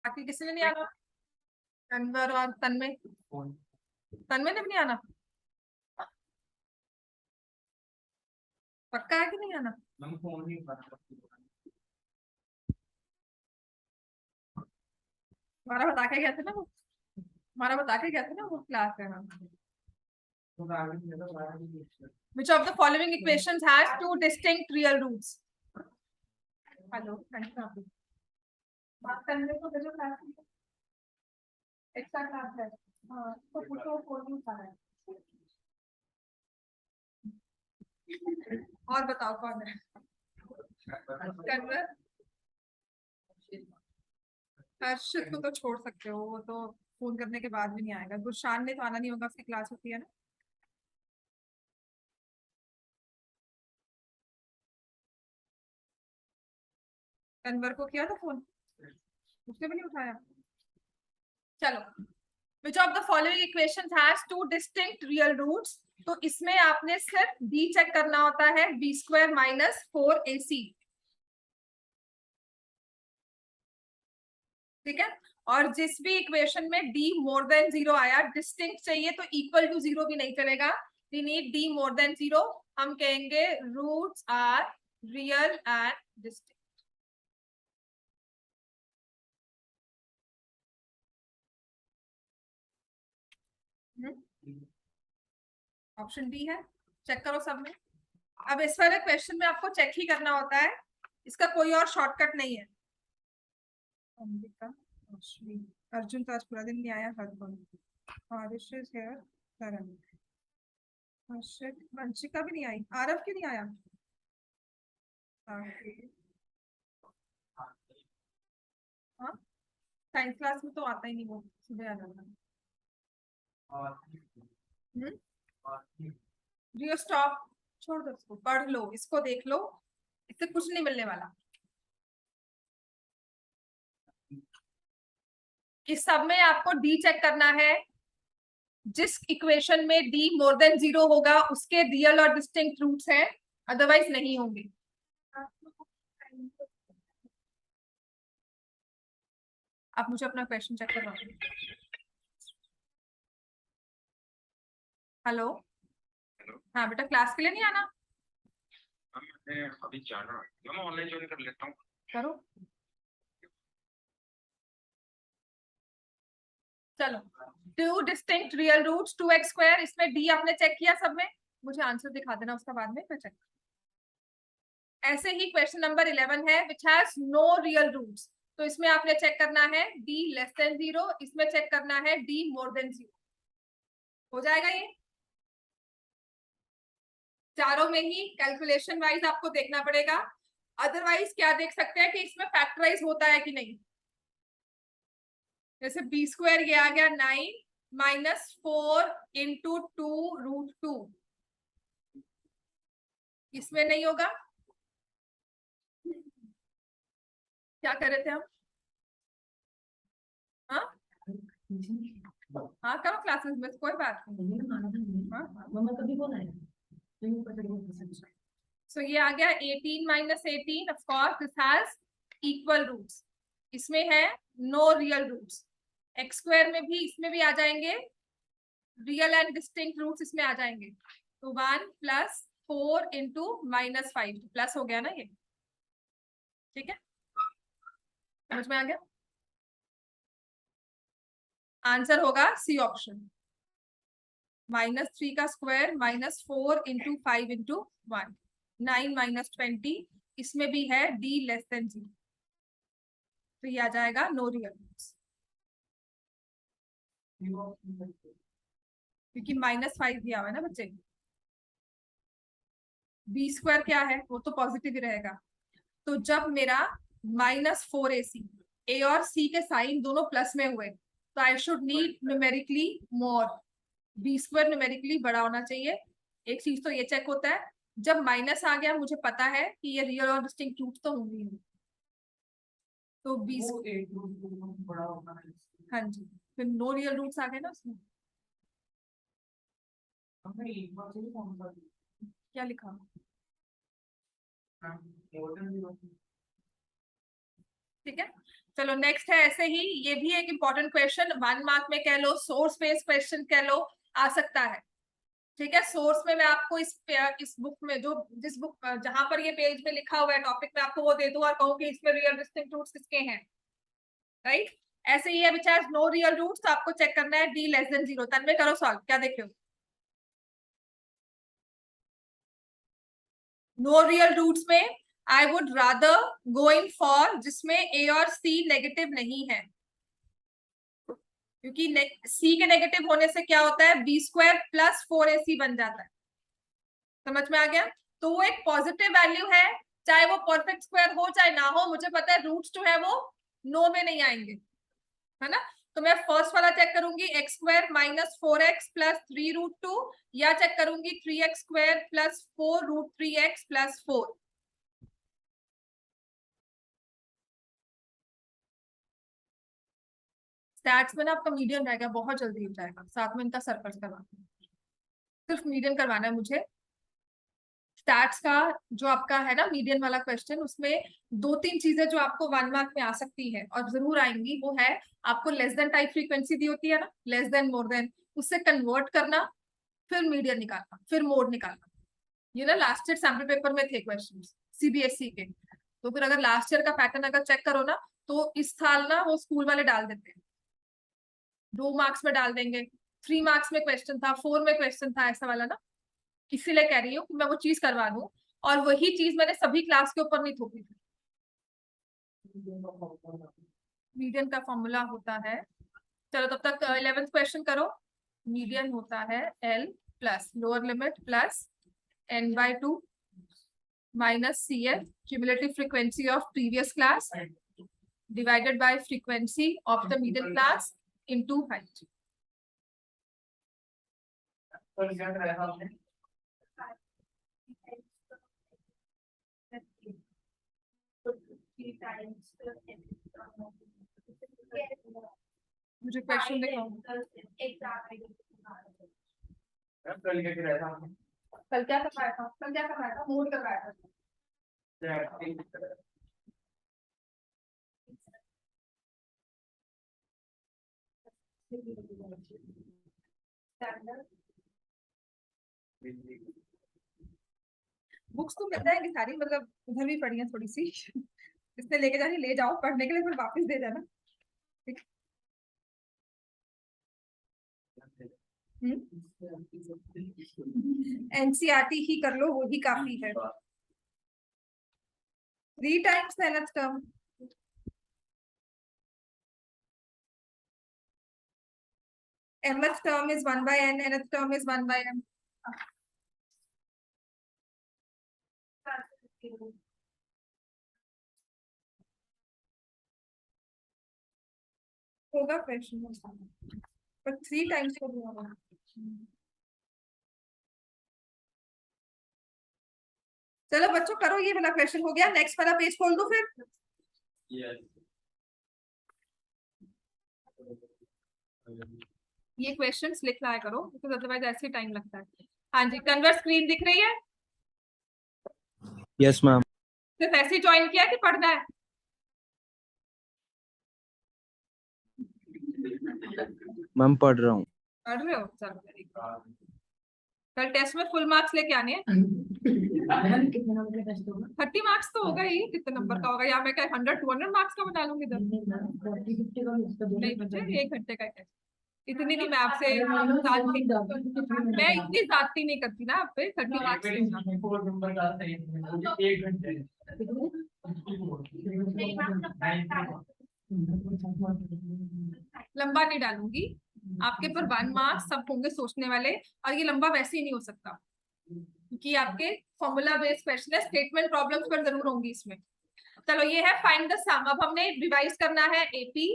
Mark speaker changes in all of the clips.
Speaker 1: बाकी किसी ने नहीं आना? अनवर और तन्मय? तन्मय ने भी नहीं आना? पक्का है कि नहीं आना? हमारा बता के गए थे ना वो, हमारा बता के गए थे ना वो क्लास है ना। Which of the following equations has two distinct real roots? Hello, बात करने को भेजो क्लास में, एक्स्ट्रा क्लास है। हाँ तो पूछो, फोन नहीं उठा रहा है। और बताओ कौन है? कन्वर? हर्षित को तो छोड़ सकते हो, वो तो फोन करने के बाद भी नहीं आएगा। गुरशान ने तो आना नहीं होगा, उसकी क्लास होती है ना। कन्वर को किया था फोन, उसने भी नहीं उठाया। चलो, which of the following equations has two distinct real roots? तो इसमें आपने सिर्फ b चेक करना होता है, b स्क्वायर माइनस 4ac। ठीक है, और जिस भी इक्वेशन में d मोर देन 0 आया, डिस्टिंक्ट चाहिए तो इक्वल टू 0 भी नहीं चलेगा, we need d more than 0। हम कहेंगे roots are real and distinct. Option D है, चेक करो सब में। अब इस वाले क्वेश्चन में आपको चेक ही करना होता है, इसका कोई और शॉर्टकट नहीं है। अर्जुन तो आज पूरा दिन नहीं आया, हर दिन। बारिश है, करण, वंशिका भी नहीं आई, आरव क्यों नहीं आया? हाँ, साइंस क्लास में तो आता ही नहीं, वो सुबह आ जाता है। रियो स्टॉप, छोड़ दो इसको, पढ़ लो, इसको देख लो, इससे कुछ नहीं मिलने वाला। इस सब में आपको डी चेक करना है, जिस इक्वेशन में d मोर देन 0 होगा उसके रियल और डिस्टिंक्ट रूट्स हैं, अदरवाइज नहीं होंगे। आप मुझे अपना क्वेश्चन चेक करवा दो। हेलो, हाँ बेटा, क्लास के लिए नहीं आना?
Speaker 2: मैं अभी जाना है, मैं ऑनलाइन ज्वाइन कर लेता हूँ।
Speaker 1: करो, चलो। Two distinct real roots 2x square, इसमें d आपने चेक किया सब में, मुझे आंसर दिखा देना उसका बाद में, मैं चेक। ऐसे ही क्वेश्चन नंबर 11 है, which has no real roots, तो इसमें आपने चेक करना है d लेस देन 0, इसमें चेक करना है d मोर देन 0। हो जाएगा ये? चारों में ही कैलकुलेशन वाइज आपको देखना पड़ेगा, अदरवाइज क्या देख सकते हैं कि इसमें फैक्टराइज होता है कि नहीं। जैसे बी स्क्वायर ये आ गया 9 माइनस 4 इंटू 2√2, इसमें नहीं होगा। क्या कर रहे थे हम? हाँ हाँ, करो क्लासेस में, कोई बात नहीं। सो ये आ गया 18 minus 18, of course this has equal roots, इसमें है no real roots. X square में भी, इसमें भी आ जाएंगे रियल एंड डिस्टिंक्ट रूट्स, इसमें आ जाएंगे। तो 1 प्लस 4 इंटू माइनस 5, प्लस हो गया ना ये। ठीक है, समझ में आ गया? आंसर होगा सी ऑप्शन, -3 का square minus 4 into 5 into 1, 9 minus 20, इसमें भी है d लेस देन 0, तो ये आ जाएगा नो रियल रूट्स, क्योंकि -5 दिया हुआ है ना बच्चे। बी स्क्वायर क्या है, वो तो पॉजिटिव ही रहेगा। तो जब मेरा -4ac, ए और सी के साइन दोनों प्लस में हुए, तो I should need numerically more, B square numerically बड़ा होना चाहिए। एक चीज तो ये चेक होता है, जब माइनस आ गया मुझे पता है कि ये रियल और डिस्टिंक्ट रूट तो होंगे ही, तो बी बड़ा होगा। हाँ जी, फिर नो रियल रूट्स आ गए ना उसमें। क्या लिखा? ठीक है, चलो नेक्स्ट है ऐसे ही, ये भी एक इंपॉर्टेंट क्वेश्चन, 1 मार्क में कह लो, सोर्स बेस्ड क्वेश्चन कह लो, आ सकता है। ठीक है, सोर्स में मैं आपको इस बुक में जो जिस बुक जहां पर ये पेज में लिखा हुआ है टॉपिक में आपको वो दे दूं और कहूँ कि इसमें रियल डिस्टिंक्ट रूट्स किसके हैं, राइट। ऐसे ही है विचार, नो रियल रूट्स, तो आपको चेक करना है डी लेस देन 0। तन्मय करो सॉल्व, क्या देख रहे हो? नो रियल रूट्स में I would rather going for जिसमें ए और सी नेगेटिव नहीं है, क्योंकि सी के नेगेटिव होने से क्या होता है, बी स्क्वायर प्लस 4ac बन जाता है। समझ में आ गया? तो वो एक पॉजिटिव वैल्यू है, चाहे वो परफेक्ट स्क्वायर हो चाहे ना हो, मुझे पता है रूट्स जो है वो नो में नहीं आएंगे, है ना। तो मैं फर्स्ट वाला चेक करूंगी, x square minus 4x plus 3√2, या चेक करूंगी 3x square plus 4√3x plus 4। Stats में ना आपका मीडियम रहेगा, बहुत जल्दी हो जाएगा, साथ में इनका सर्कल करवाना, सिर्फ मीडियम करवाना है मुझे। स्टैट्स का जो आपका है ना मीडियन वाला क्वेश्चन, उसमें 2-3 चीजें जो आपको 1 मार्क में आ सकती है और जरूर आएंगी, वो है आपको लेस देन टाइप फ्रीक्वेंसी दी होती है ना, लेस देन मोर देन, उससे कन्वर्ट करना, फिर मीडियन निकालना, फिर मोड निकालना। ये ना लास्ट ईयर सैम्पल पेपर में थे क्वेश्चन सीबीएसई के, तो फिर अगर लास्ट ईयर का पैटर्न अगर चेक करो ना, तो इस साल ना वो स्कूल वाले डाल देते हैं, 2 मार्क्स में डाल देंगे, 3 मार्क्स में क्वेश्चन था, 4 में क्वेश्चन था, ऐसा वाला ना। इसीलिए कह रही हूँ कि मैं वो चीज करवा दूं, और वही चीज मैंने सभी क्लास के ऊपर नहीं थोपी थी। मीडियन का फॉर्मूला होता है, चलो तब तक 11th क्वेश्चन करो। मीडियन होता है L plus lower limit plus n/2 minus CF cumulative frequency of previous class divided by frequency of the middle class into height. मुझे क्वेश्चन दिखाओ। कल क्या करवाया था, कल क्या करवाया था, मोड करवाया था। बुक्स तो मिल जाएंगी सारी, मतलब उधर भी पढ़ी है थोड़ी सी इसने लेके जानी ले जाओ पढ़ने के लिए, फिर वापस दे देना। ठीक। एनसीईआरटी ही कर लो, वो ही काफी है। 3 times the nth term, mth term is 1/n, nth term is 1/m। होगा क्वेश्चन, पर 3 times को भी होगा। चलो बच्चों करो, ये वाला क्वेश्चन हो गया, नेक्स्ट वाला पेज खोल दो फिर। ये क्वेश्चंस लिख रहा करो, बिकॉज अदरवाइज ऐसे टाइम लगता है। हाँ जी, कन्वर्ट स्क्रीन दिख रही है?
Speaker 3: Yes ma'am.
Speaker 1: सिर्फ ऐसे ही ज्वाइन किया कि पढ़ना है?
Speaker 3: मैम पढ़ रहा हूँ।
Speaker 1: पढ़ रहे हो, चलो वेरी गुड। कल टेस्ट में फुल मार्क्स लेके आने हैं। 30 मार्क्स तो होगा ही, कितने नंबर का होगा, या मैं क्या 100-200 मार्क्स का बना लूंगी इधर? नहीं बच्चे, 1 घंटे का टेस्ट, इतनी नहीं मैं आपसे मैं इतनी जाती नहीं करती ना आप पे, 30 मार्क्स लंबा नहीं डालूंगी आपके पर। 1 मार्क्स सब होंगे सोचने वाले, और ये लंबा वैसे ही नहीं हो सकता, क्योंकि आपके फॉर्मूला बेस्ड क्वेश्चन है, स्टेटमेंट प्रॉब्लम्स पर जरूर होंगी इसमें। चलो ये है फाइंड द सम, अब हमने रिवाइज करना है एपी।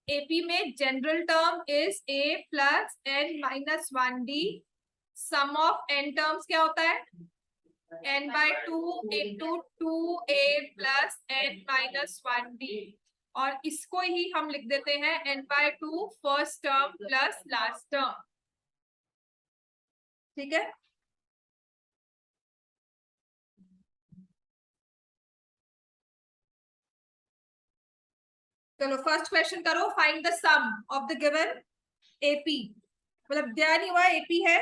Speaker 1: एपी में general term is a plus n-1d, sum of n terms क्या होता है, n/2 into 2a plus n-1d, और इसको ही हम लिख देते हैं n/2 first term plus last term. ठीक है, चलो फर्स्ट क्वेश्चन करो, find the sum of the given AP, मतलब दिया नहीं हुआ एपी है,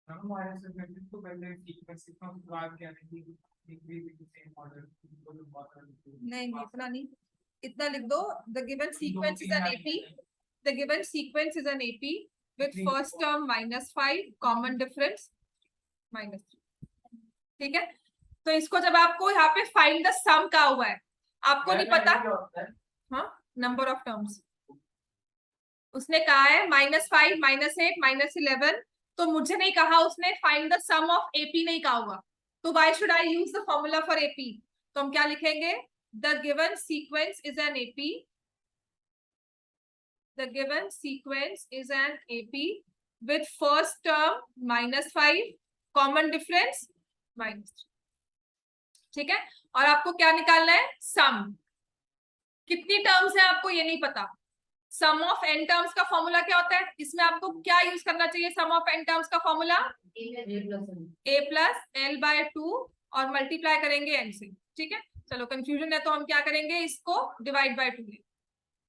Speaker 2: हमारे से तो पहले सीक्वेंस इतना बात क्या नहीं सेम ऑर्डर
Speaker 1: नहीं इतना नहीं, इतना लिख दो, the given sequence is an AP, the given sequence is an AP with first term -5 common difference -3, ठीक है। तो इसको जब आपको यहाँ पे फाइंड द सम का हुआ है, आपको नहीं पता, हाँ नंबर ऑफ टर्म्स उसने कहा है -5 -8 -11, तो मुझे नहीं कहा उसने find the sum of AP, नहीं कहा हुआ, तो why should I use the formula for AP. तो हम क्या लिखेंगे, the given sequence is an AP, the given sequence is an AP with first term -5 common difference -3, ठीक है। और आपको क्या निकालना है, सम, कितनी टर्म्स है आपको ये नहीं पता, सम ऑफ एन टर्म्स का फॉर्मूला क्या होता है, इसमें आपको क्या यूज करना चाहिए, सम ऑफ एन टर्म्स का formula a plus L by 2 और मल्टीप्लाई करेंगे एन से, ठीक है। चलो कंफ्यूजन है तो हम क्या करेंगे, इसको divide by 2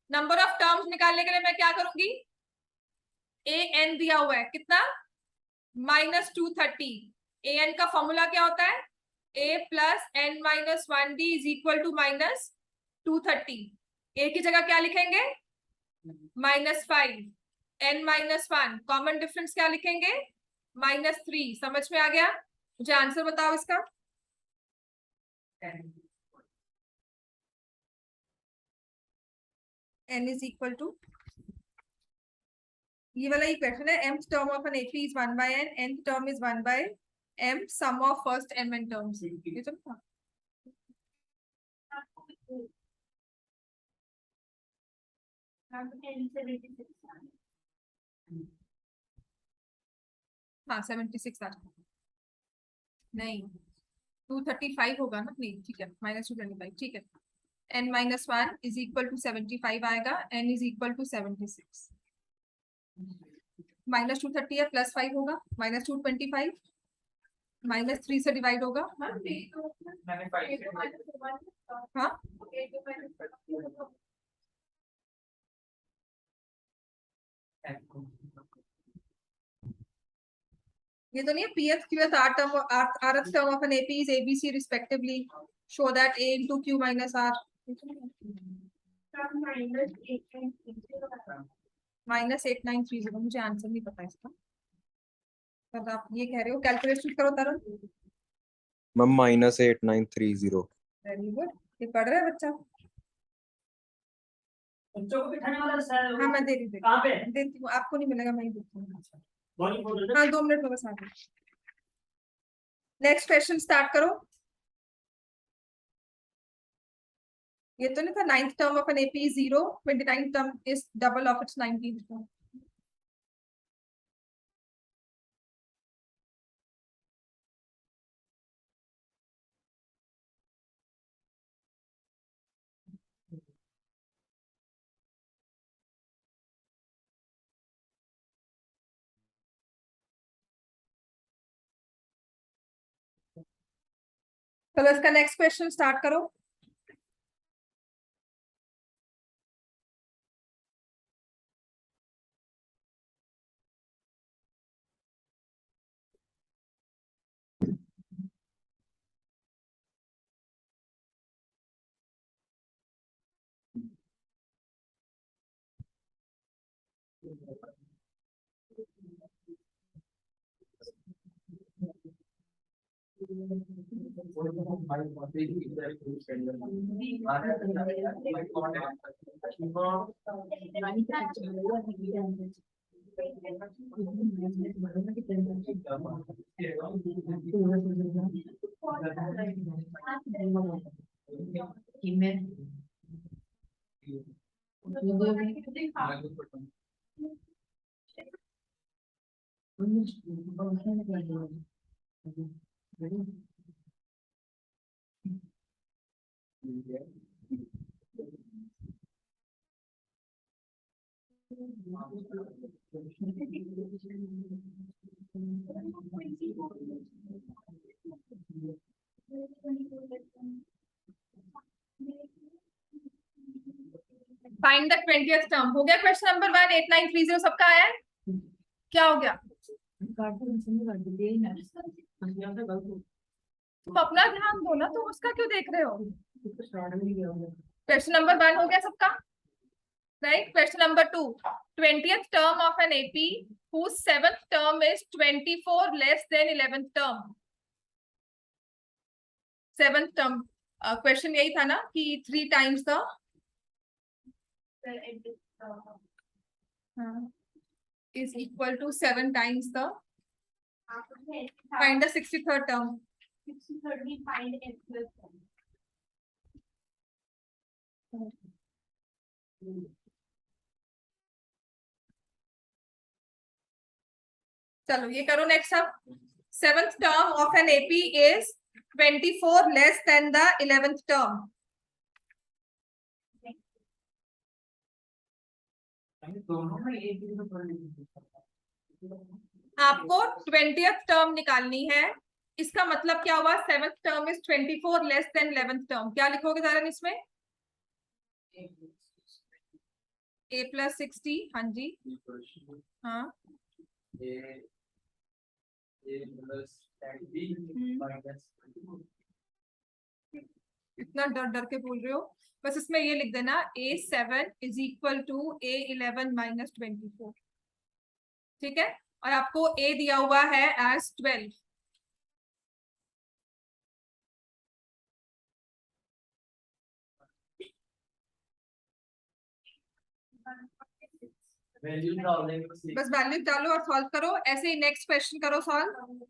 Speaker 1: number of terms निकालने के लिए मैं क्या करूंगी, ए एन दिया हुआ है कितना -230, ए एन का फॉर्मूला क्या होता है, a plus N -1d is equal to -230, a की जगह क्या लिखेंगे -5, n -1, कॉमन डिफरेंस क्या लिखेंगे -3, समझ में आ गया, मुझे आंसर बताओ इसका। n इज इक्वल टू, ये वाला ही क्वेश्चन है, mth term of an AP is 1 by n, nth term is 1 by m, sum of first m n terms, ये तो था। हाँ 76 आ रहा, नहीं 235 होगा ना, नहीं ठीक है -225, ठीक है, n -1 इज इक्वल टू 75 आएगा, n इज इक्वल टू 76, -230 है +5 होगा, -225 -3 से डिवाइड होगा, हाँ ये तो नहीं है, pth qth r term rth term of an AP is ABC respectively, show that a into q minus r -8930, मुझे आंसर नहीं पता इसका, तब आप ये कह रहे हो, कैलकुलेट करो तरुण।
Speaker 3: मैम -8930।
Speaker 1: वेरी गुड, ये पढ़ रहा है बच्चा,
Speaker 4: बच्चों को बिठाने वाला सर,
Speaker 1: हाँ मैं दे देती
Speaker 4: कहाँ पे
Speaker 1: देती हूँ, आपको नहीं मिलेगा, मैं ही देती हूँ,
Speaker 4: वॉलीबॉल
Speaker 1: हाँ 2 मिनट में बस आ गई। नेक्स्ट क्वेश्चन स्टार्ट करो, ये तो नहीं था, 9th term of an AP is 0, 29th term is double of its 19th term, चलो इसका नेक्स्ट क्वेश्चन स्टार्ट करो। Find the 20th term. हो गया क्वेश्चन नंबर 1 8930 सबका आया है? क्या हो गया? तुम अपना ध्यान दो ना, तुम उसका क्यों देख रहे हो? क्वेश्चन नंबर 1 हो गया सबका, right? Question number 2, 20th term of an AP whose 7th term is 24 less than 11th term। 7th term question यही था ना कि 3 times the is equal to 7 times the, find the 63rd term। चलो ये करो नेक्स्ट। अब 7th term of an AP is 24 less than the 11th term।
Speaker 2: दोनों में एक ही तो पढ़ लीजिए।
Speaker 1: आपको 20th टर्म निकालनी है। इसका मतलब क्या हुआ? 7th term is 24 less than 11th term. क्या लिखोगे दारन इसमें? a plus 60। हाँ जी, हाँ इतना डर डर के बोल रहे हो, बस इसमें ये लिख देना A7 is equal to A11 minus 24। ठीक है, और आपको A दिया हुआ है एज 12। बस वैल्यू डालो और सॉल्व करो। ऐसे ही नेक्स्ट क्वेश्चन करो solve.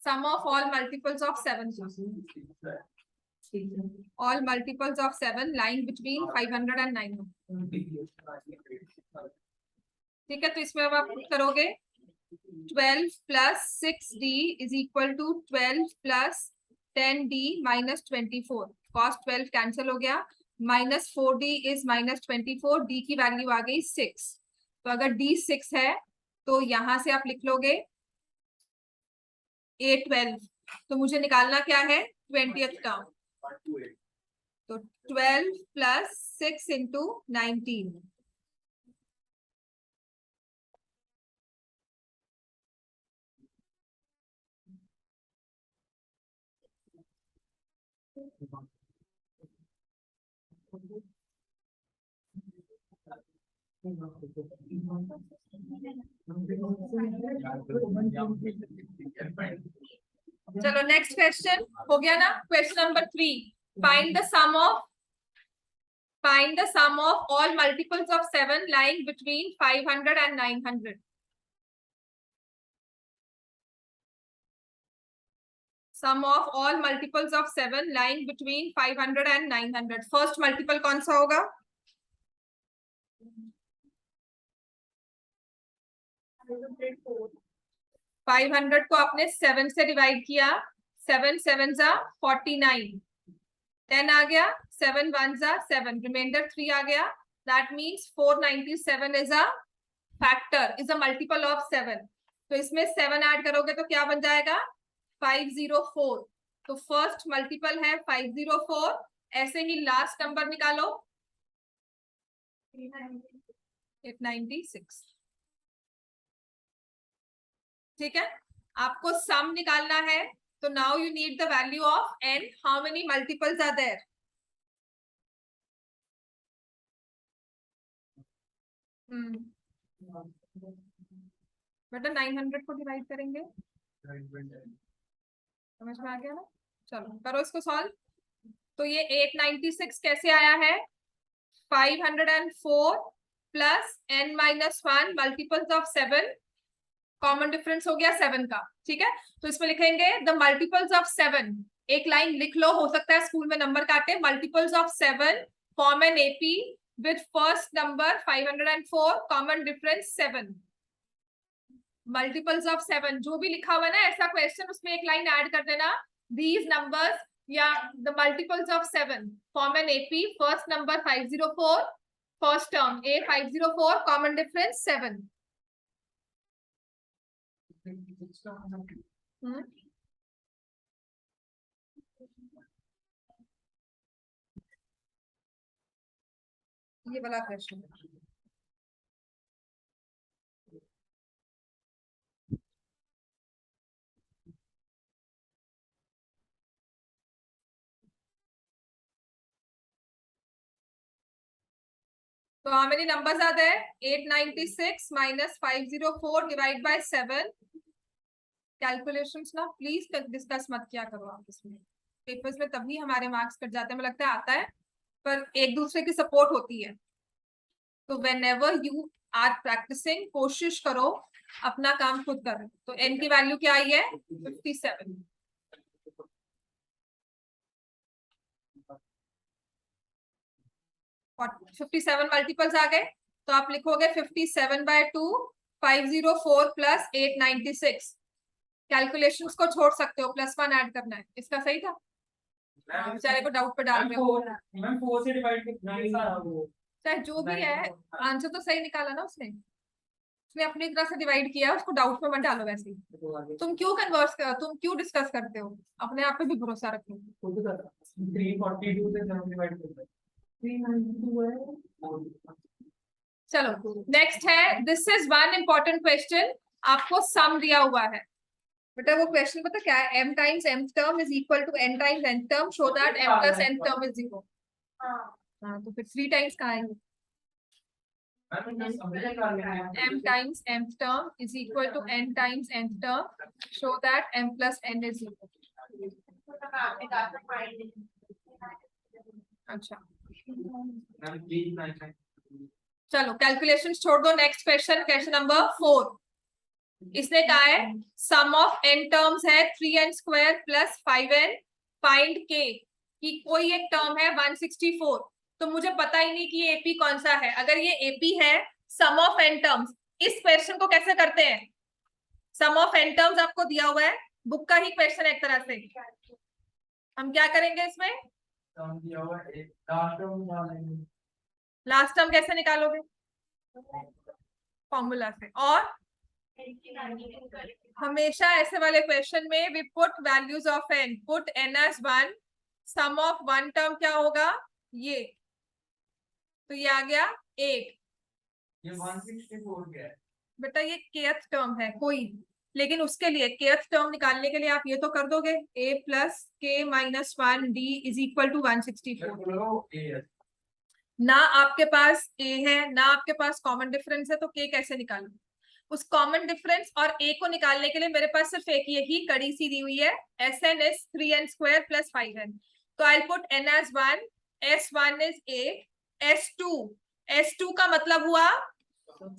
Speaker 1: Sum of all multiples of 7, all multiples of 7 lying between 500 and 900। ठीक है, तो इसमें अब आप करोगे 12 plus 6d is equal to 12 plus 10d minus 24। cos 12 cancel हो गया, minus 4d is minus 24, d की वैल्यू आ गई 6। तो अगर d 6 है तो यहां से आप लिख लोगे A12। तो मुझे निकालना क्या है? 20th term. तो 12 plus 6 into 19। चलो नेक्स्ट क्वेश्चन हो गया ना। Question number 3, find the sum of all multiples of 7 lying between 500 and 900। Sum of all multiples of 7 lying between 500 and 900। First multiple कौन सा होगा? 500 को आपने 7 से डिवाइड किया, 7 7 जा 49, 10 आ गया, 7 1 जा 7, रिमाइंडर 3 आ गया। That means 497 is a factor, is a multiple of 7। तो इसमें 7 ऐड करोगे तो क्या बन जाएगा? 504। तो फर्स्ट मल्टीपल है 504। ऐसे ही लास्ट नंबर निकालो 896। ठीक है, आपको सम निकालना है। तो now you need the value of n। How many multiples are there? बेटा 900 को डिवाइड करेंगे, समझ में आ गया ना? चलो करो इसको सॉल्व। तो ये 896 कैसे आया है? 504 plus n minus 1 multiples of 7, common difference हो गया 7 का, ठीक है। तो इसमें लिखेंगे द मल्टीपल्स ऑफ 7, एक लाइन लिख लो, हो सकता है स्कूल में नंबर काटे, multiples of 7 form an AP with first number 504, common difference 7। Multiples of 7 जो भी लिखा हुआ है ना ऐसा क्वेश्चन, उसमें एक लाइन ऐड कर देना, दीज नंबर्स या the multiples of 7 form an AP, first number 504, first term a 504, common difference 7। ये वाला क्वेश्चन तो how many numbers are there? 896 minus 504 divided by 7. Calculations ना प्लीज डिस्कस मत किया करो आप इसमें, पेपर्स में तभी हमारे मार्क्स कट जाते हैं, मुझे लगता है आता है पर एक दूसरे की सपोर्ट होती है। तो whenever you are practicing कोशिश करो अपना काम खुद करो। तो n की वैल्यू क्या आई है 57, और 57 मल्टीपल्स आ गए तो आप लिखोगे 57/2 504 प्लस 896। कैलकुलेशंस को छोड़ सकते हो, +1 ऐड करना है। इसका सही था, बेचारे को डाउट पे डाल रहे हो।
Speaker 2: मैम 4 से डिवाइड कितना वो
Speaker 1: चाहे जो भी है आंसर तो सही निकाला ना उसने, उसने अपनी तरह से डिवाइड किया, उसको डाउट में मत डालो। वैसे ही तुम क्यों डिस्कस करते हो, अपने आप पे भी भरोसा रखो।
Speaker 2: 342 से डिवाइड करते हैं 392 है।
Speaker 1: चलो नेक्स्ट है, this is one important question, आपको सम दिया हुआ है बेटा। वो क्वेश्चन पता क्या है, m times mth term is equal to n times nth term, show that m plus n term is 0। हाँ तो फिर 3 टाइम्स कहाँ आएंगे? m times mth term is equal to n times nth term, show that m plus n is 0। अच्छा चलो calculation छोड़ दो, next question, question number 4। इसने कहा है सम ऑफ n टर्म्स है 3n² plus 5n, find k कि कोई एक टर्म है 164। तो मुझे पता ही नहीं कि ये एपी कौन सा है। अगर ये एपी है सम ऑफ n टर्म्स, इस क्वेश्चन को कैसे करते हैं? सम ऑफ n टर्म्स आपको दिया हुआ है, बुक का ही क्वेश्चन एक तरह से। हम क्या करेंगे इसमें, लास्ट टर्म कैसे निकालोगे? फॉर्मूला से। और हमेशा ऐसे वाले क्वेश्चन में we put values of n, put n as 1, sum of one term क्या होगा ये, तो ये आ गया 8।
Speaker 2: ये 164 क्या है
Speaker 1: बेटा? ये kth टर्म है कोई, लेकिन उसके लिए kth टर्म निकालने के लिए आप ये तो कर दोगे a plus k minus 1d is equal to 164। ना आपके पास a है ना आपके पास कॉमन डिफरेंस है, तो k कैसे निकालूं? उस कॉमन डिफरेंस और a को निकालने के लिए मेरे पास सिर्फ एक यही कड़ी सी दी हुई है, Sn is 3n² plus 5n। तो I'll put n as 1, S1 is 8, S2 का मतलब हुआ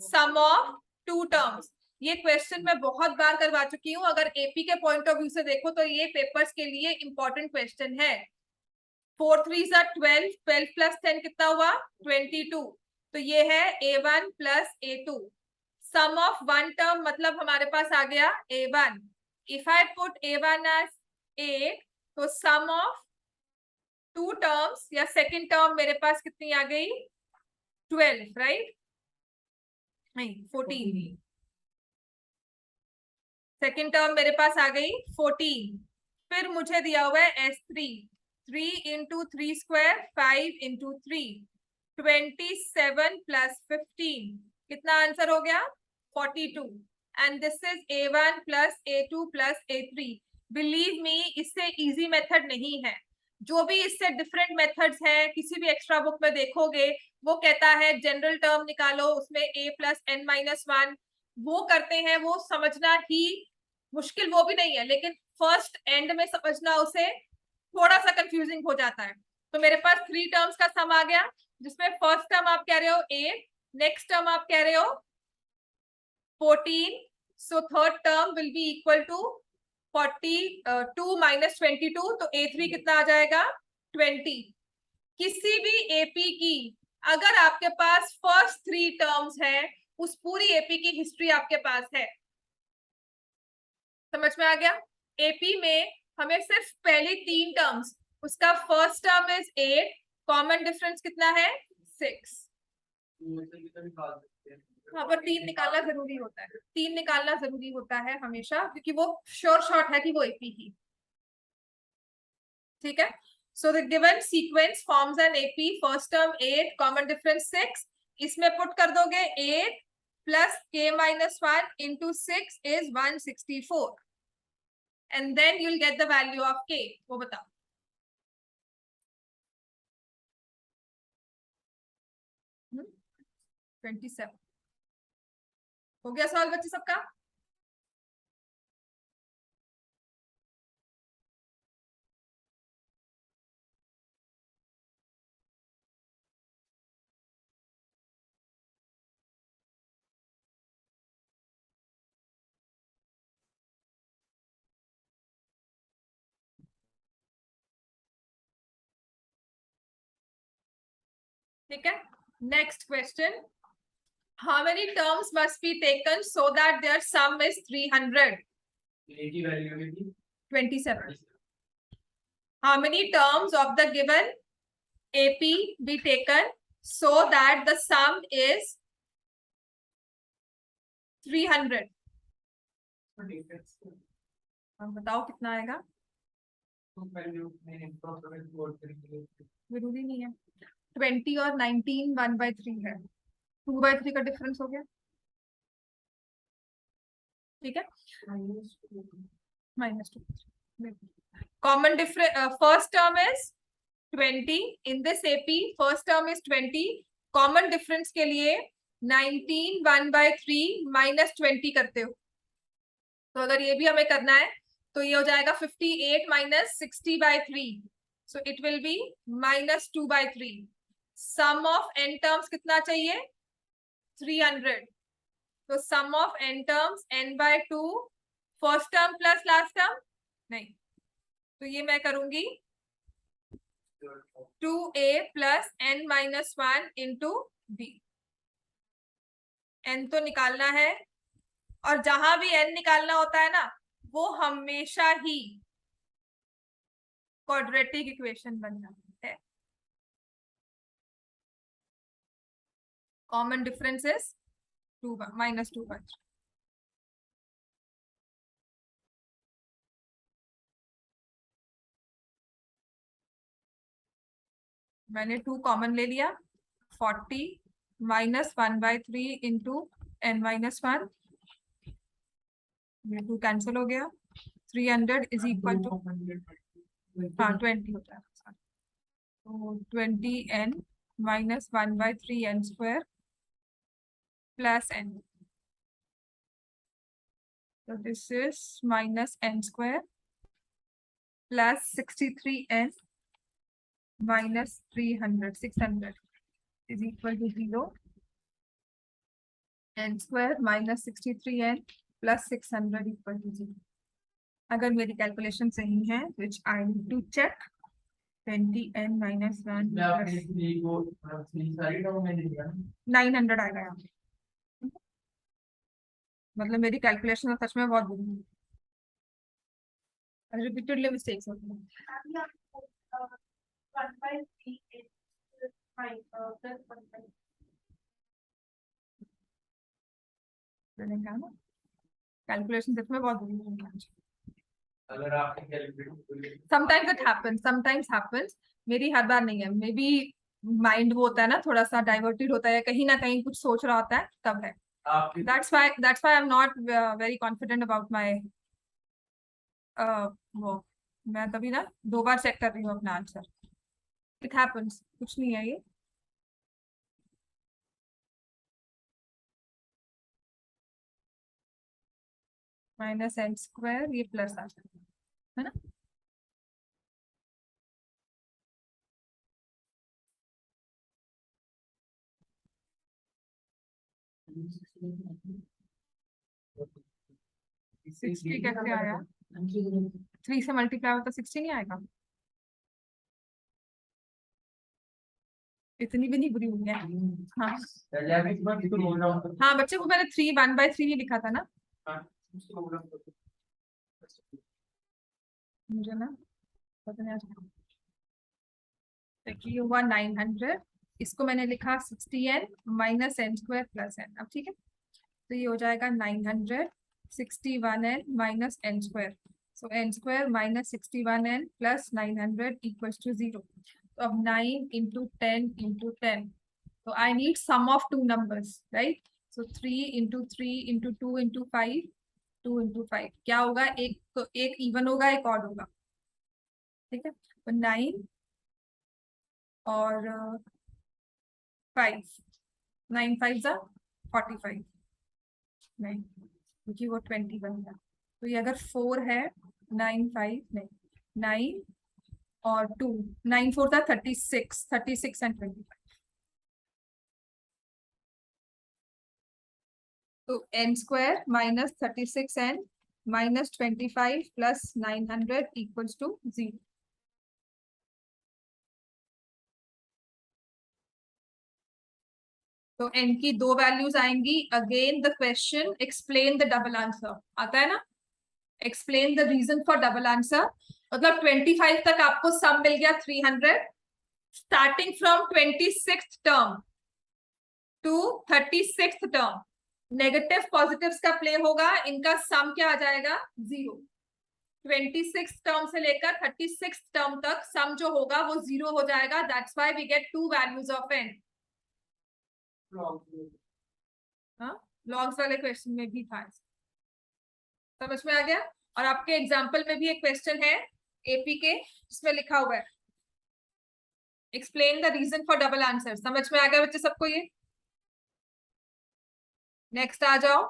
Speaker 1: सम ऑफ 2 टर्म्स। ये क्वेश्चन मैं बहुत बार करवा चुकी हूँ, अगर एपी के पॉइंट ऑफ व्यू से देखो तो ये पेपर्स के लिए इंपॉर्टेंट क्वेश्चन है। 4 3 12, 12 प्लस 10 कितना हुआ 22। तो ये है a1 plus a2। Sum of one term मतलब हमारे पास आ गया a1। If I put a1 as 8, तो सम ऑफ 2 टर्म्स या सेकंड टर्म मेरे पास कितनी आ गई 12, राइट? नहीं 14। सेकंड टर्म मेरे पास आ गई 14। फिर मुझे दिया हुआ है S3, 3 into 3 square 5 into 3, 27 plus 15 कितना आंसर हो गया 42। And this is a1 plus a2 plus a3। Believe me इससे इजी मेथड नहीं है, जो भी इससे डिफरेंट मेथड्स है किसी भी एक्स्ट्रा बुक में देखोगे वो कहता है जनरल टर्म निकालो उसमें a प्लस n माइनस 1, वो करते हैं, वो समझना ही मुश्किल वो भी नहीं है, लेकिन फर्स्ट एंड में समझना उसे थोड़ा सा कंफ्यूजिंग हो जाता है। तो मेरे पास 3 टर्म्स का सम आ गया, जिसमें फर्स्ट टर्म आप कह रहे हो 8, नेक्स्ट टर्म आप कह रहे हो 14, so third term will be equal to 42 minus 22, तो A3 कितना आ जाएगा 20। किसी भी एपी की अगर आपके पास फर्स्ट 3 टर्म्स है, उस पूरी एपी की हिस्ट्री आपके पास है। समझ में आ गया? एपी में हमें सिर्फ पहली 3 टर्म्स, उसका first term is 8, common difference कितना है 6। हाँ, पर 3 निकालना जरूरी होता है, 3 निकालना जरूरी होता है हमेशा, क्योंकि वो श्योर शॉट है कि वो एपी ही। ठीक है, so the given sequence forms an AP, first term 8, common difference 6, इसमें पुट कर दोगे 8 plus k minus 1 into 6 is 164 and then you'll get the value of k। वो बताओ। hmm? 27 हो गया सवाल बच्चे सबका? ठीक है, next question, how many terms must be taken so that their sum is 300? 27। How many terms of the given AP be taken so that the sum is 300? बताओ कितना आएगा? जरूरी नहीं है, 20 और 19 1/3 है, 2/3 का डिफरेंस हो गया। ठीक है, -2। Common difference, first term is 20 in this AP, first term is 20, common difference के लिए 19 1/3 -20 करते हो, तो अगर ये भी हमें करना है तो ये हो जाएगा 58 minus 60/3, so it will be -2/3। Sum of n terms कितना चाहिए 300, तो sum of n terms n/2, first term plus last term नहीं, तो ये मैं करूंगी 2a plus n minus 1 into b। n तो निकालना है, और जहां भी n निकालना होता है ना, वो हमेशा ही क्वाड्रेटिक इक्वेशन बन जाती है। Common difference is -2/3। मैंने 2 कॉमन ले लिया, 40 माइनस 1/3 इंटू n-1, ये 2 कैंसिल हो गया, 300 इज इक्वल टू, हाँ 20 हो जाएगा, तो 20n minus 1/3 n square plus n, so this is minus n square plus 63n minus 600 is equal to 0, n square minus 63n plus 600 equal to 0। अगर मेरी calculation सही है, which I need to check, 20n minus 1 plus 900 आएगा यहाँ, मतलब मेरी calculation सच में बहुत बुरी है, रिपीटेडली मिस्टेक्स होती हैं। कैलकुलेशन सच में बहुत बुरी है।
Speaker 2: अगर आपने
Speaker 1: समटाइम्स हैपेंस, मेरी हर बार नहीं है, मे बी माइंड वो होता है ना, थोड़ा सा डाइवर्टेड होता है, कहीं ना कहीं कुछ सोच रहा होता है, तब है। That's why I'm not very confident about my वो, मैं तभी ना 2 बार चेक कर रही हूँ अपना आंसर। इट हैपेंस, कुछ नहीं है ये। माइनस n स्क्वायर, ये प्लस आ जाएगा, है ना। 60 कैसे आया? 3 से मल्टीप्लाई होता 60 नहीं आएगा? इतनी भी नहीं बुरी हुई है। हाँ हाँ बच्चे को मैंने 3 1/3 ही लिखा था ना मुझे ना पता नहीं ये हुआ 900 इसको मैंने लिखा 60n minus n square plus n अब ठीक है तो ये हो जाएगा 900 61n minus n square so n square minus 61n plus 900 equals to 0 तो अब 9 इंटू 10 इंटू 10 तो I need sum of two numbers right so 3 into 3 into 2 into 5 2 into 5 क्या होगा एक तो एक इवन होगा एक ऑड होगा ठीक है तो 9 और 5 9 5 जा 45 नहीं क्योंकि वो 21 है तो ये अगर 4 है 9 5 नहीं 9 और 2 9 4 था 36 36 एंड 25 तो n square minus 36 and minus 25 plus 900 equals to 0 तो n की दो वैल्यूज आएंगी again the question explain the double answer आता है ना explain the reason for double answer मतलब 25 तक आपको सम मिल गया 300 starting from 26th term to 36th term negative positives का प्ले होगा इनका सम क्या आ जाएगा 0 26th टर्म से लेकर 36th टर्म तक सम जो होगा वो 0 हो जाएगा that's why we get two values of n logs वाले क्वेश्चन में भी था समझ में आ गया और आपके एग्जाम्पल में भी एक क्वेश्चन है एपी के जिसमें लिखा हुआ है explain the reason for double answer समझ में आ गया बच्चे सबको ये नेक्स्ट आ जाओ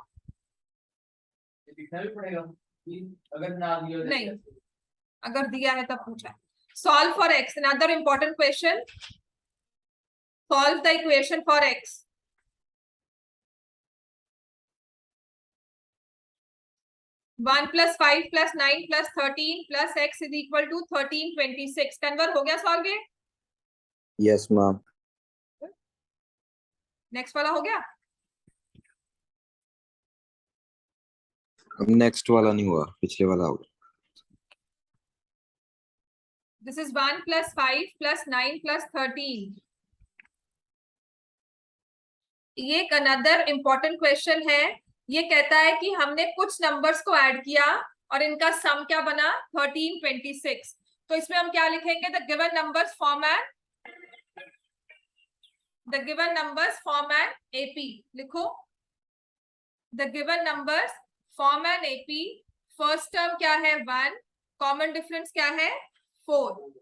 Speaker 2: लिखना भी पड़ेगा अगर ना दिया
Speaker 1: नहीं अगर दिया है तब पूछा solve for x another important question solve the equation for x 1 plus 5 plus 9 plus 13 plus x is equal to 1326 convert हो गया सॉल्व ये
Speaker 3: Yes, ma'am.
Speaker 1: नेक्स्ट वाला हो गया
Speaker 3: अब नेक्स्ट वाला नहीं हुआ पिछले वाला हो गया
Speaker 1: this is 1 plus 5 plus 9 plus 13 ये एक अनदर इंपॉर्टेंट क्वेश्चन है ये कहता है कि हमने कुछ नंबर्स को ऐड किया और इनका सम क्या बना 1326 तो इसमें हम क्या लिखेंगे the given numbers form an AP लिखो the given numbers form an AP first term क्या है 1 कॉमन डिफरेंस क्या है 4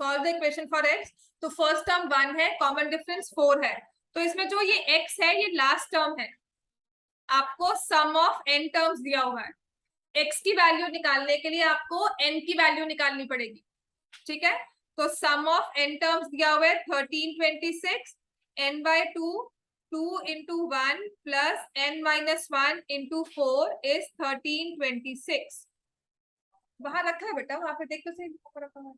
Speaker 1: solve the equation for x तो फर्स्ट टर्म 1 है कॉमन डिफरेंस 4 है तो इसमें जो ये x है ये लास्ट टर्म है आपको सम ऑफ n टर्म्स दिया हुआ है x की वैल्यू निकालने के लिए आपको n की वैल्यू निकालनी पड़ेगी ठीक है तो सम ऑफ n टर्म्स दिया हुआ है 1326 n by 2 2 into 1 plus n minus 1 into 4 is 1326 वहां रखा है बेटा वहां पे देख तो सही रखा है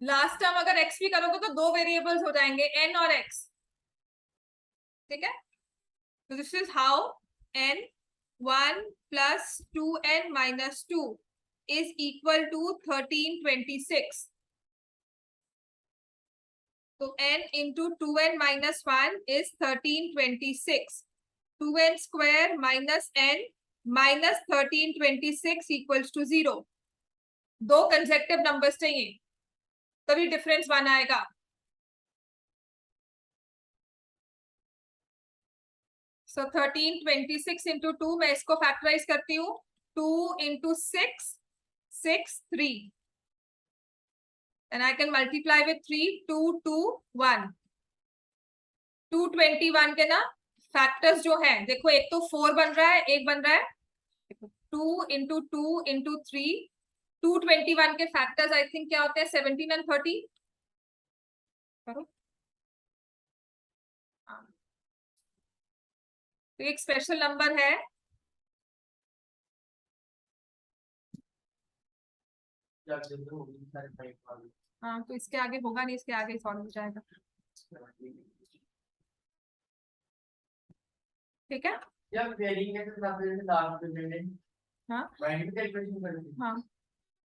Speaker 1: लास्ट टर्म अगर x भी करोगे तो दो वेरिएबल्स हो जाएंगे n और x ठीक है तो this is how n 1 plus 2n minus 2 is equal to 1326 तो n into 2n minus 1 is 1326 2n square minus n minus 1326 equals to 0 दो कंसेक्टिव नंबर्स चाहिए तभी डिफरेंस 1 आएगा सो 1326 into 2, मैं इसको फैक्टराइज करती हूँ. 2 into 6, 6, 3. And I can multiply with 3, 2, 2, 1. 221 के ना फैक्टर्स जो है, देखो एक तो 4 बन रहा है, एक बन रहा है 2 into 2 into 3. 221 के फैक्टर्स आई थिंक क्या होते हैं, 17 and 30. करो. तो एक स्पेशल नंबर है, हाँ, तो इसके आगे होगा नहीं, इसके आगे सॉल्व हो जाएगा. ठीक है. हाँ हाँ,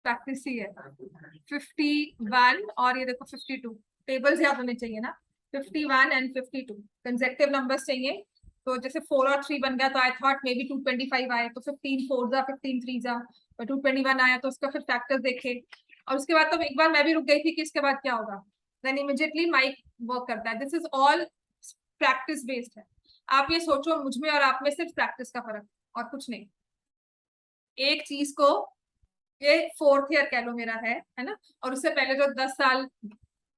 Speaker 1: प्रैक्टिस ही है. 51 और ये देखो 52, टेबल्स याद होने चाहिए ना. 51 and 52 कंसेक्टिव नंबर्स चाहिए. तो जैसे 4 और 3 बन गया, तो आई थॉट मे बी 225 आए, तो 15 4 जा, 15 3 जा, और 221 आया, तो उसका फिर फैक्टर देखे. और उसके बाद तो एक बार मैं भी रुक गई थी कि इसके बाद क्या होगा. देन इमीडिएटली माइक वर्क करता है. This is all practice based है. आप ये सोचो, मुझ में और आप में सिर्फ प्रैक्टिस का फर्क और कुछ नहीं. एक चीज को, ये 4th ईयर कह लो मेरा है ना, और उससे पहले जो 10 साल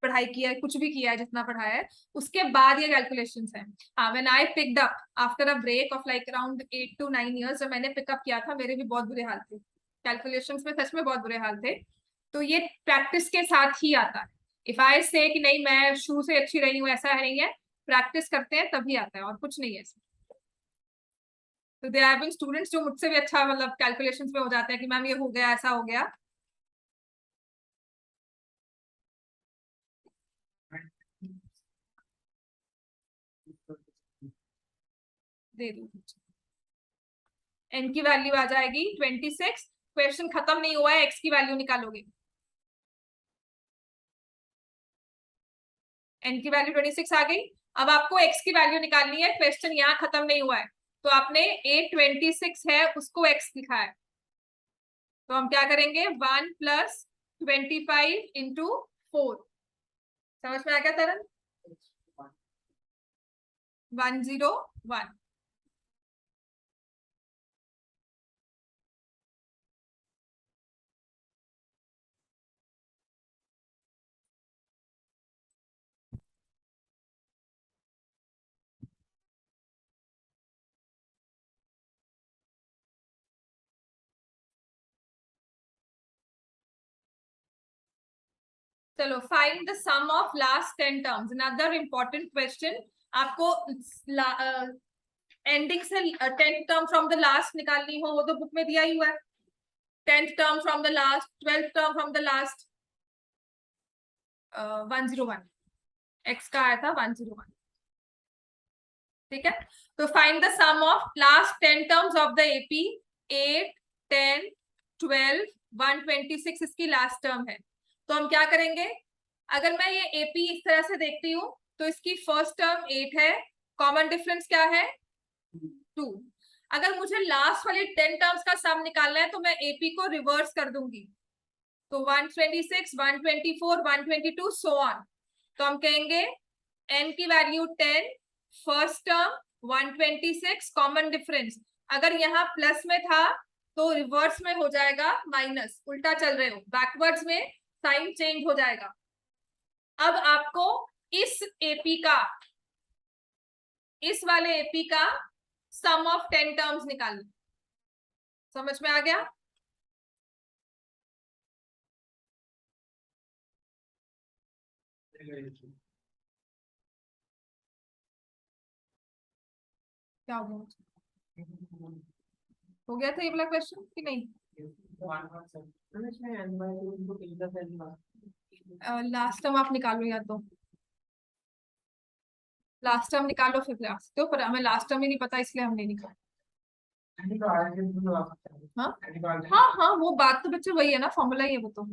Speaker 1: पढ़ाई किया है, कुछ भी किया है, जितना पढ़ाया है, उसके बाद ये कैलकुलेशंस हैं. हाँ, when I picked up after a break of like around 8 to 9 years, जब मैंने पिकअप किया था, मेरे भी बहुत बुरे हाल थे कैलकुलेशंस में, सच में बहुत बुरे हाल थे. तो ये प्रैक्टिस के साथ ही आता है. इफ आई से कि नहीं मैं शुरू से अच्छी रही हूँ, ऐसा नहीं है. प्रैक्टिस करते हैं तभी आता है, और कुछ नहीं है इसमें. तो देयर हैव बीन स्टूडेंट्स जो मुझसे भी अच्छा मतलब कैलकुलेशंस में हो जाते हैं कि मैम ये हो गया, ऐसा हो गया. दे दूं. एन की वैल्यू आ जाएगी 26. क्वेश्चन खत्म नहीं हुआ है, एक्स की वैल्यू निकालोगे. एन की वैल्यू 26 आ गई. अब आपको एक्स की वैल्यू निकालनी है. क्वेश्चन यहाँ खत्म नहीं हुआ है, तो आपने 826 है उसको एक्स लिखा है, तो हम क्या करेंगे, 1 + 25 into 4. समझ में आ गया तरन? 101. चलो, find the sum of last 10 terms. Another important question. आपको एंडिंग से 10th term from the last निकालनी हो, वो तो बुक में दिया ही हुआ है. 10th term from the last, 12th term from the last. 101 x का आया था 101. ठीक है. तो find the sum of last 10 terms of the AP. 8, 10, 12, 126 इसकी लास्ट टर्म है. तो हम क्या करेंगे, अगर मैं ये एपी इस तरह से देखती हूँ, तो इसकी फर्स्ट टर्म 8 है, कॉमन डिफरेंस क्या है 2. अगर मुझे लास्ट वाली 10 टर्म्स का सम निकालना है, तो मैं एपी को रिवर्स कर दूंगी. तो 126, 124, 122 सो ऑन. तो हम कहेंगे n की value 10, first term 126, common difference. अगर यहाँ प्लस में था तो रिवर्स में हो जाएगा माइनस. उल्टा चल रहे हो, बैकवर्ड्स में साइन चेंज हो जाएगा. अब आपको इस एपी का, इस वाले एपी का सम ऑफ 10 टर्म्स निकालना. समझ में आ गया? क्या हो गया? हो गया था ये वाला क्वेश्चन कि नहीं? लास्ट टर्म आप निकालो, या तो लास्ट टर्म निकालो फिर लास्ट तो, पर हमें लास्ट टर्म ही नहीं पता, इसलिए हम नहीं निकाला. हाँ हाँ हाँ, वो बात तो बच्चे वही है ना, फॉर्मूला ही है वो तो.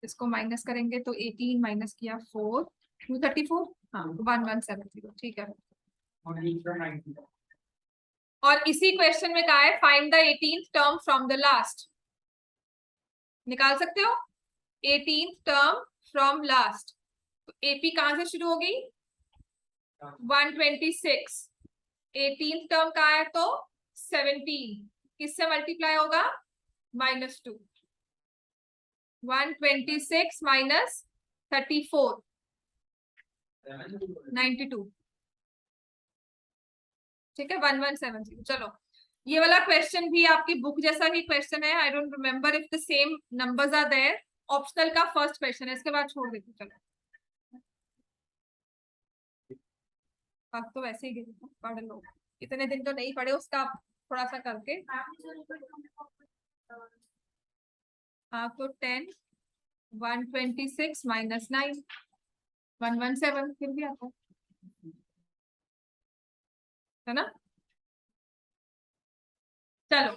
Speaker 1: इसको माइनस करेंगे तो 18 माइनस किया 4, 234. हाँ, 1170. ठीक है. और इसी क्वेश्चन में कहा है find the 18th term from the last. निकाल सकते हो 18th टर्म फ्रॉम लास्ट. तो एपी कहां से शुरू होगी, 126 18th टर्म का है तो 17 किससे मल्टीप्लाई होगा -2 126 माइनस 34 92 ठीक है 1170। चलो ये वाला क्वेश्चन भी आपकी बुक जैसा ही क्वेश्चन है। I don't remember if the same numbers are there. Optional का फर्स्ट क्वेश्चन है, इसके बाद छोड़ देती हूँ। चलो अब तो वैसे ही पढ़ लो, इतने दिन तो नहीं पढ़े, उसका आप थोड़ा सा करके। हाँ तो 10 126 माइनस 9 117 फिर भी आता है ना। चलो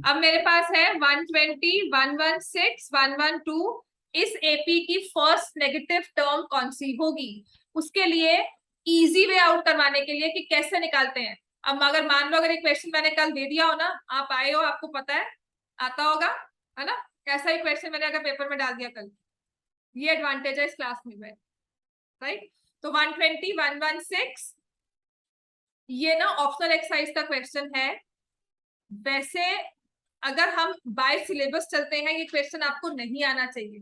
Speaker 1: अब मेरे पास है 120 116 112। इस एपी की फर्स्ट नेगेटिव टर्म कौन सी होगी, उसके लिए इजी वे आउट करवाने के लिए कि कैसे निकालते हैं। अब अगर मान लो अगर एक क्वेश्चन मैंने कल दे दिया हो ना, आप आए हो, आपको पता है आता होगा है ना, ऐसा ही क्वेश्चन मैंने अगर पेपर में डाल दिया कल, ये एडवांटेज है इस क्लास में, राइट। तो 120 116 ये ना ऑप्शनल एक्सरसाइज का क्वेश्चन है। वैसे अगर हम बाय सिलेबस चलते हैं ये क्वेश्चन आपको नहीं आना चाहिए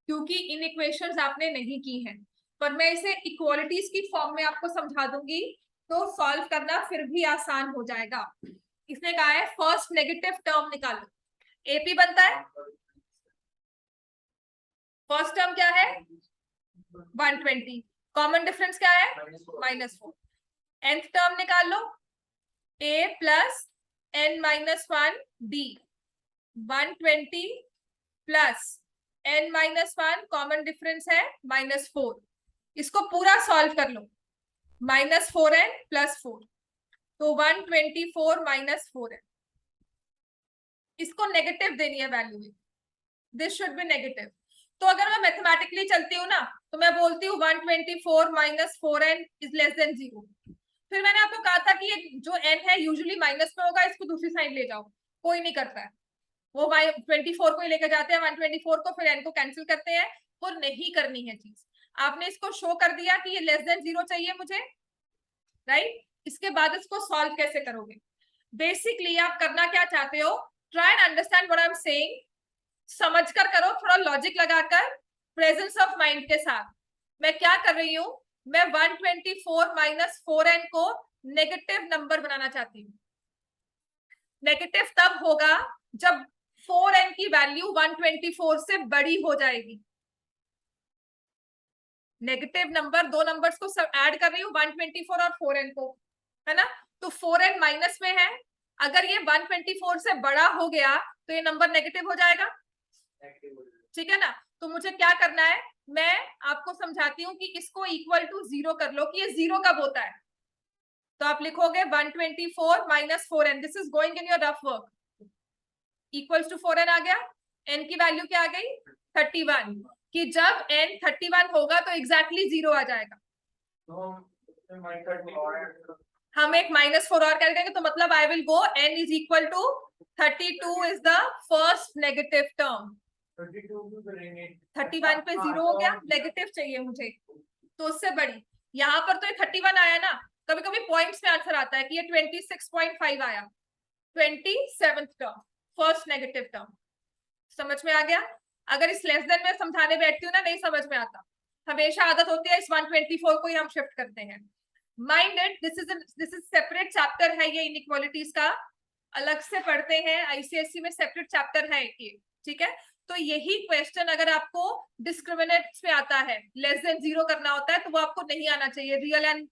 Speaker 1: क्योंकि इन इक्वेशंस आपने नहीं की हैं, पर मैं इसे इक्वालिटीज की फॉर्म में आपको समझा दूंगी तो सॉल्व करना फिर भी आसान हो जाएगा। इसने कहा है फर्स्ट नेगेटिव टर्म निकालो, एपी बनता है, फर्स्ट टर्म क्या है 120, कॉमन डिफरेंस क्या है -4, nth टर्म निकाल लो a plus n minus 1 d 120 plus n minus 1 common difference है -4, इसको पूरा सॉल्व कर लो -4n प्लस 4 तो 124 माइनस 4n, इसको नेगेटिव देनी है वैल्यू में, दिस शुड बी नेगेटिव। तो अगर मैं मैथमेटिकली चलती हूँ ना तो मैं बोलती हूँ 124 minus 4n is less than 0। फिर मैंने आपको कहा था कि ये जो n है यूजुअली माइनस में होगा, इसको दूसरी साइड ले जाओ, कोई नहीं करता है, वो 24 को ही लेकर जाते हैं 124 को, फिर n को कैंसिल करते हैं, वो नहीं करनी है चीज। आपने इसको शो कर दिया कि ये लेस देन 0 चाहिए मुझे, राइट। इसके बाद इसको सॉल्व कैसे करोगे, बेसिकली आप करना क्या चाहते हो, try and understand what I am saying, समझकर करो, थोड़ा लॉजिक लगाकर प्रेजेंस ऑफ माइंड के साथ। मैं क्या कर रही हूँ, मैं 124 माइनस 4n को नेगेटिव नंबर बनाना चाहती हूँ। नेगेटिव तब होगा जब 4n की वैल्यू 124 से बड़ी हो जाएगी। नेगेटिव नंबर, दो नंबर्स को सब ऐड कर रही हूँ 124 और 4n को, है ना। तो 4n माइनस में है, अगर ये 124 से बड़ा हो गया तो ये नंबर नेगेटिव हो जाएगा, ठीक है ना। तो मुझे क्या करना है, मैं आपको समझाती हूँ कि इसको इक्वल टू 0 कर लो कि ये 0 कब होता है। तो आप लिखोगे 124 minus 4n, this is going in your rough work, equals to 4n आ गया, n की वैल्यू क्या आ गई 31, कि जब n 31 होगा तो एग्जैक्टली 0 आ जाएगा। हम एक -4 और कर देंगे तो मतलब I will go n is equal to 32 is the first negative term. 31 पे 0 हो गया, नेगेटिव चाहिए मुझे तो उससे बड़ी, यहाँ पर तो ये 31 आया ना, कभी कभी पॉइंट्स में आंसर आता है कि ये 26.5 आया, 27th term first negative term. समझ में आ गया। अगर इस लेस देन में समझाने बैठती हूँ ना नहीं समझ में आता, हमेशा आदत होती है इस 124 को ही हम शिफ्ट करते हैं। Mind it, this is separate chapter है, ये इनइक्वालिटीज का अलग से पढ़ते हैं, आईसीएसई में सेपरेट चैप्टर है ये, ठीक है। तो यही क्वेश्चन अगर आपको डिस्क्रिमिनेट्स में आता है, लेस देन 0 करना होता है, तो वो आपको नहीं आना चाहिए, रियल एंड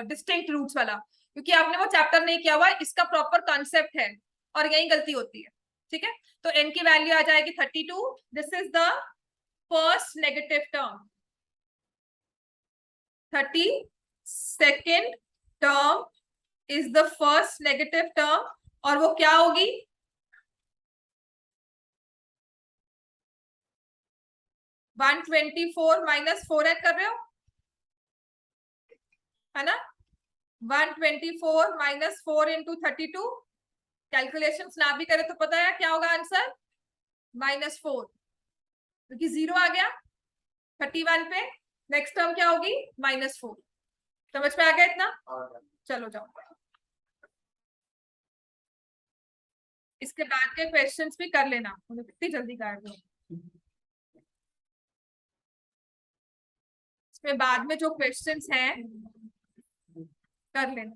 Speaker 1: डिस्टिंक्ट रूट्स वाला, क्योंकि आपने वो चैप्टर नहीं किया हुआ, इसका प्रॉपर कॉन्सेप्ट है और यही गलती होती है, ठीक है। तो n की वैल्यू आ जाएगी 32, this is the first negative term, 32nd term is the first negative term, और वो क्या होगी 124 माइनस 4n कर रहे हो, है ना। 124 माइनस 4 इंटू 32, कैलकुलेशन ना भी करे तो पता है क्या होगा आंसर -4, क्योंकि 0 आ गया 31 पे, नेक्स्ट टर्म क्या होगी -4। समझ में आ गया इतना? चलो जाओ। इसके बाद के क्वेश्चंस भी कर लेना, मुझे कितनी जल्दी कर दो। इसमें बाद में जो क्वेश्चंस हैं कर लेना।